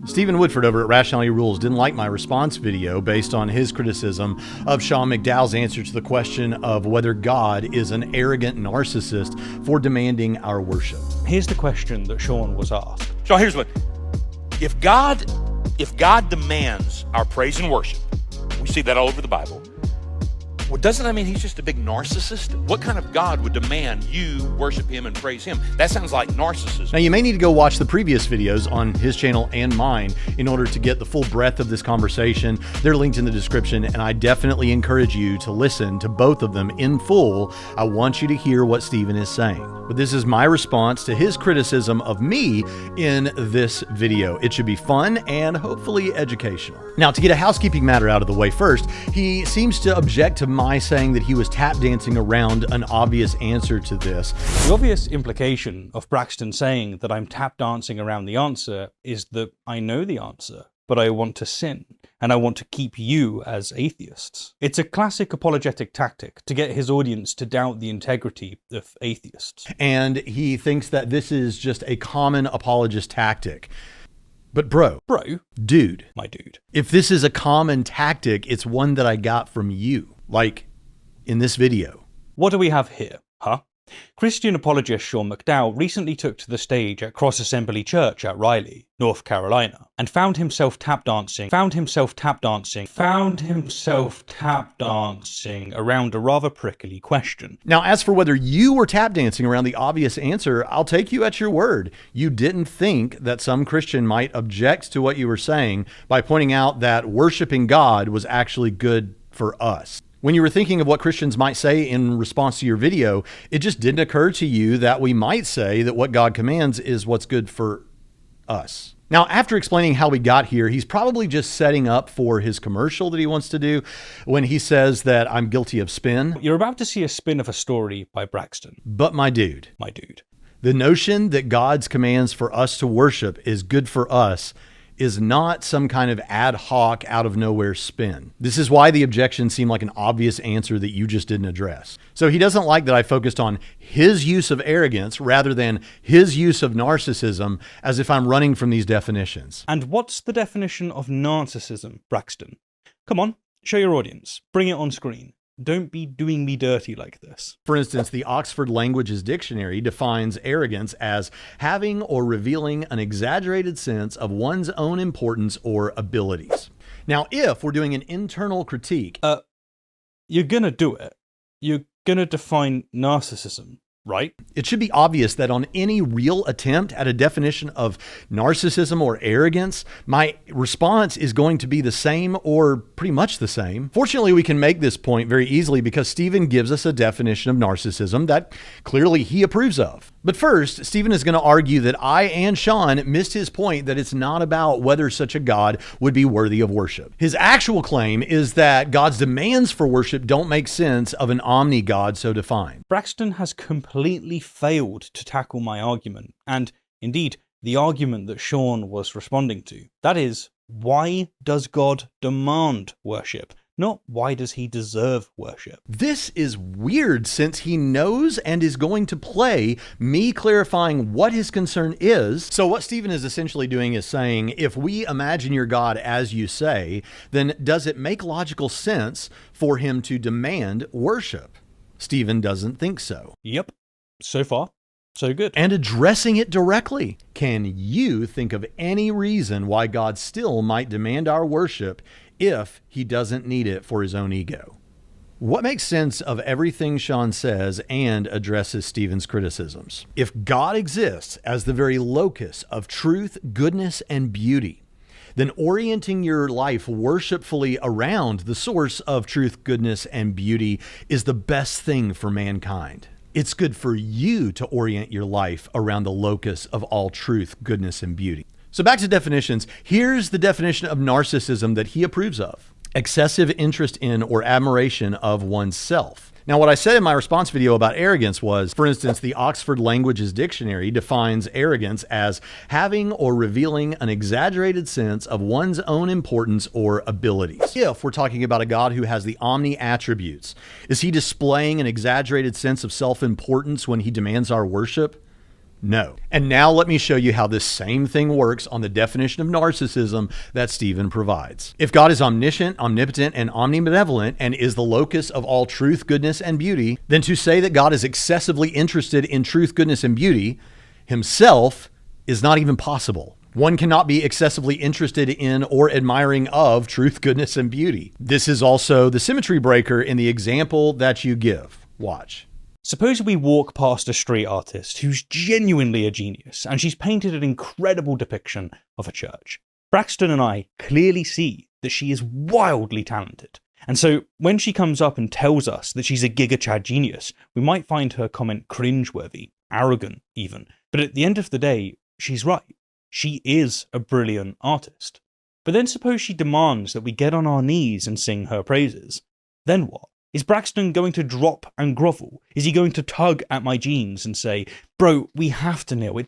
Stephen Woodford over at Rationality Rules didn't like my response video based on his criticism of Sean McDowell's answer to the question of whether God is an arrogant narcissist for demanding our worship. Here's the question that Sean was asked. So here's what, if God demands our praise and worship, we see that all over the Bible, well, doesn't that mean he's just a big narcissist? What kind of God would demand you worship him and praise him? That sounds like narcissism. Now, you may need to go watch the previous videos on his channel and mine in order to get the full breadth of this conversation. They're linked in the description, and I definitely encourage you to listen to both of them in full. I want you to hear what Stephen is saying. But this is my response to his criticism of me in this video. It should be fun and hopefully educational. Now, to get a housekeeping matter out of the way first, he seems to object to my saying that he was tap dancing around an obvious answer to this. The obvious implication of Braxton saying that I'm tap dancing around the answer is that I know the answer, but I want to sin, and I want to keep you as atheists. It's a classic apologetic tactic to get his audience to doubt the integrity of atheists. And he thinks that this is just a common apologist tactic. But bro, dude, my dude, if this is a common tactic, it's one that I got from you, like in this video. What do we have here, huh? Christian apologist Sean McDowell recently took to the stage at Cross Assembly Church at Raleigh, North Carolina, and found himself tap dancing around a rather prickly question. Now, as for whether you were tap dancing around the obvious answer, I'll take you at your word. You didn't think that some Christian might object to what you were saying by pointing out that worshiping God was actually good for us. When you were thinking of what Christians might say in response to your video, it just didn't occur to you that we might say that what God commands is what's good for us. Now, after explaining how we got here, he's probably just setting up for his commercial that he wants to do when he says that I'm guilty of spin. You're about to see a spin of a story by Braxton. But my dude, the notion that God's commands for us to worship is good for us is not some kind of ad hoc, out of nowhere spin. This is why the objections seem like an obvious answer that you just didn't address. So he doesn't like that I focused on his use of arrogance rather than his use of narcissism, as if I'm running from these definitions. And what's the definition of narcissism, Braxton? Come on, show your audience. Bring it on screen. Don't be doing me dirty like this. For instance, the Oxford Languages Dictionary defines arrogance as having or revealing an exaggerated sense of one's own importance or abilities. Now, if we're doing an internal critique... You're gonna do it. You're gonna define narcissism, right? It should be obvious that on any real attempt at a definition of narcissism or arrogance, my response is going to be the same or pretty much the same. Fortunately, we can make this point very easily because Stephen gives us a definition of narcissism that clearly he approves of. But first, Stephen is going to argue that I and Sean missed his point that it's not about whether such a God would be worthy of worship. His actual claim is that God's demands for worship don't make sense of an omni-God so defined. Braxton has completely failed to tackle my argument, and indeed, the argument that Sean was responding to. That is, why does God demand worship? Not why does he deserve worship? This is weird since he knows and is going to play me clarifying what his concern is. So what Stephen is essentially doing is saying, if we imagine your God as you say, then does it make logical sense for him to demand worship? Stephen doesn't think so. Yep. So far, so good. And addressing it directly. Can you think of any reason why God still might demand our worship if he doesn't need it for his own ego? What makes sense of everything Sean says and addresses Stephen's criticisms? If God exists as the very locus of truth, goodness, and beauty, then orienting your life worshipfully around the source of truth, goodness, and beauty is the best thing for mankind. It's good for you to orient your life around the locus of all truth, goodness, and beauty. So back to definitions. Here's the definition of narcissism that he approves of. Excessive interest in or admiration of oneself. Now, what I said in my response video about arrogance was, for instance, the Oxford Languages Dictionary defines arrogance as having or revealing an exaggerated sense of one's own importance or abilities. If we're talking about a God who has the omni attributes, is he displaying an exaggerated sense of self-importance when he demands our worship? No. And now let me show you how this same thing works on the definition of narcissism that Stephen provides. If God is omniscient, omnipotent, and omnibenevolent, and is the locus of all truth, goodness, and beauty, then to say that God is excessively interested in truth, goodness, and beauty himself is not even possible. One cannot be excessively interested in or admiring of truth, goodness, and beauty. This is also the symmetry breaker in the example that you give. Watch. Suppose we walk past a street artist who's genuinely a genius, and she's painted an incredible depiction of a church. Braxton and I clearly see that she is wildly talented. And so when she comes up and tells us that she's a giga-chad genius, we might find her comment cringeworthy, arrogant even. But at the end of the day, she's right. She is a brilliant artist. But then suppose she demands that we get on our knees and sing her praises. Then what? Is Braxton going to drop and grovel? Is he going to tug at my jeans and say, bro, we have to kneel.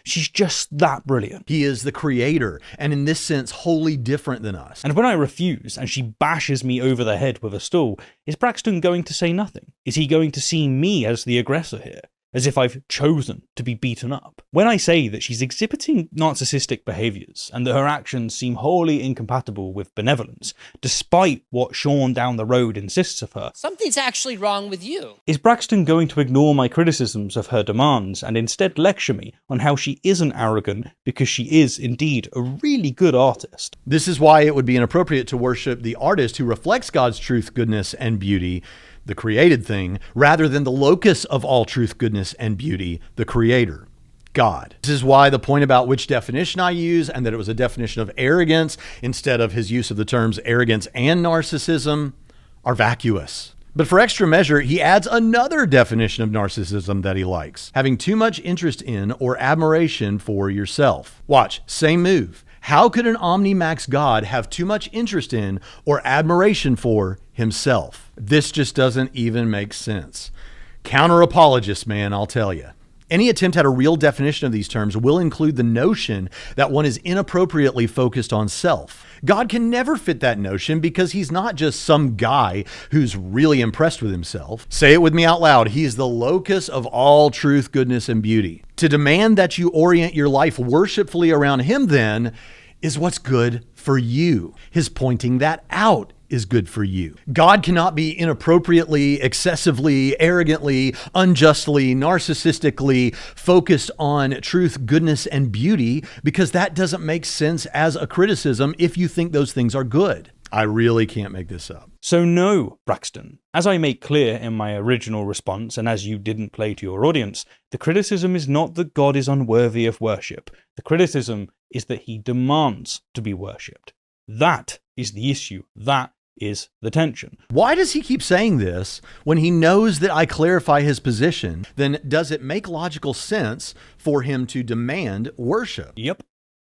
She's just that brilliant. He is the creator, and in this sense, wholly different than us. And when I refuse and she bashes me over the head with a stool, is Braxton going to say nothing? Is he going to see me as the aggressor here? As if I've chosen to be beaten up. When I say that she's exhibiting narcissistic behaviours and that her actions seem wholly incompatible with benevolence, despite what Sean down the road insists of her, something's actually wrong with you. Is Braxton going to ignore my criticisms of her demands and instead lecture me on how she isn't arrogant because she is indeed a really good artist? This is why it would be inappropriate to worship the artist who reflects God's truth, goodness, and beauty, the created thing, rather than the locus of all truth, goodness, and beauty, the creator, God. This is why the point about which definition I use and that it was a definition of arrogance instead of his use of the terms arrogance and narcissism are vacuous. But for extra measure, he adds another definition of narcissism that he likes: having too much interest in or admiration for yourself. Watch, same move. How could an omnimax God have too much interest in or admiration for himself? This just doesn't even make sense. Counter apologist, man, I'll tell you. Any attempt at a real definition of these terms will include the notion that one is inappropriately focused on self. God can never fit that notion because he's not just some guy who's really impressed with himself. Say it with me out loud. He is the locus of all truth, goodness, and beauty. To demand that you orient your life worshipfully around him, then, is what's good for you. His pointing that out is good for you. God cannot be inappropriately, excessively, arrogantly, unjustly, narcissistically focused on truth, goodness, and beauty, because that doesn't make sense as a criticism if you think those things are good. I really can't make this up. So no, Braxton. As I make clear in my original response, and as you didn't play to your audience, the criticism is not that God is unworthy of worship. The criticism is that he demands to be worshipped. That is the issue. That is the tension. Why does he keep saying this when he knows that I clarify his position? Then does it make logical sense for him to demand worship? Yep.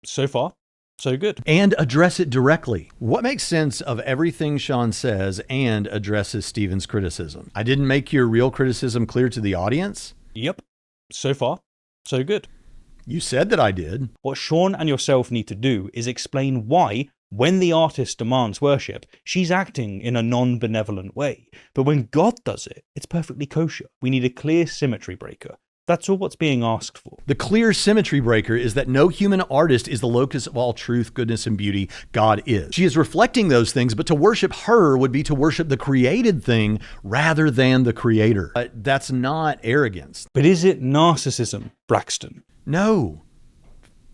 So far, so good. And address it directly. What makes sense of everything Sean says and addresses Stephen's criticism? I didn't make your real criticism clear to the audience? Yep. So far, so good. You said that I did. What Sean and yourself need to do is explain why, when the artist demands worship, she's acting in a non-benevolent way. But when God does it, it's perfectly kosher. We need a clear symmetry breaker. That's all what's being asked for. The clear symmetry breaker is that no human artist is the locus of all truth, goodness, and beauty. God is. She is reflecting those things, but to worship her would be to worship the created thing rather than the creator. That's not arrogance. But is it narcissism, Braxton? No.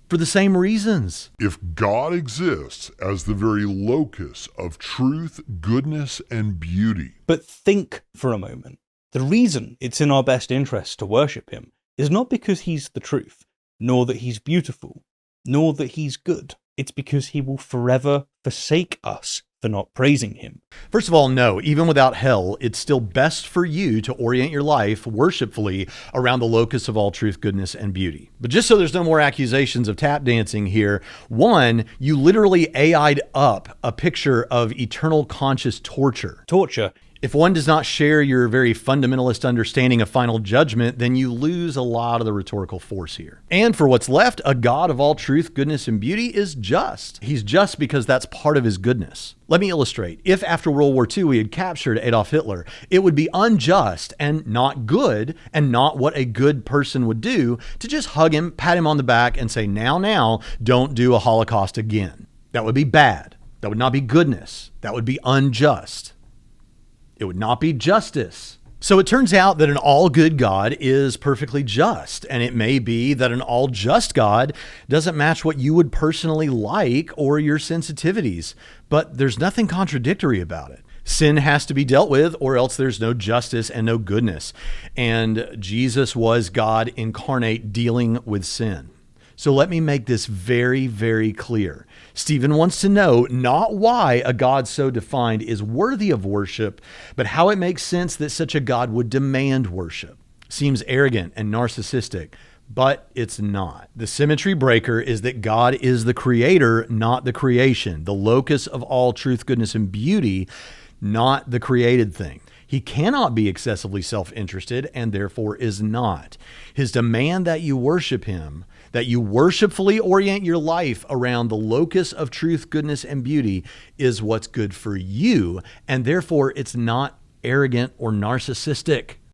For the same reasons. If God exists as the very locus of truth, goodness, and beauty. But think for a moment. The reason it's in our best interest to worship him is not because he's the truth, nor that he's beautiful, nor that he's good. It's because he will forever forsake us for not praising him. First of all, no, even without hell, it's still best for you to orient your life worshipfully around the locus of all truth, goodness, and beauty. But just so there's no more accusations of tap dancing here, one, you literally AI'd up a picture of eternal conscious torture. Torture If one does not share your very fundamentalist understanding of final judgment, then you lose a lot of the rhetorical force here. And for what's left, a God of all truth, goodness, and beauty is just. He's just because that's part of his goodness. Let me illustrate. If after World War II we had captured Adolf Hitler, it would be unjust and not good and not what a good person would do to just hug him, pat him on the back, and say, now, don't do a Holocaust again. That would be bad. That would not be goodness. That would be unjust. It would not be justice. So it turns out that an all good God is perfectly just, and it may be that an all just God doesn't match what you would personally like or your sensitivities, but there's nothing contradictory about it. Sin has to be dealt with, or else there's no justice and no goodness. And Jesus was God incarnate dealing with sin. So let me make this very, very clear. Stephen wants to know not why a God so defined is worthy of worship, but how it makes sense that such a God would demand worship. Seems arrogant and narcissistic, but it's not. The symmetry breaker is that God is the creator, not the creation, the locus of all truth, goodness, and beauty, not the created thing. He cannot be excessively self-interested and therefore is not. His demand that you worship him, that you worshipfully orient your life around the locus of truth, goodness, and beauty is what's good for you, and therefore it's not arrogant or narcissistic.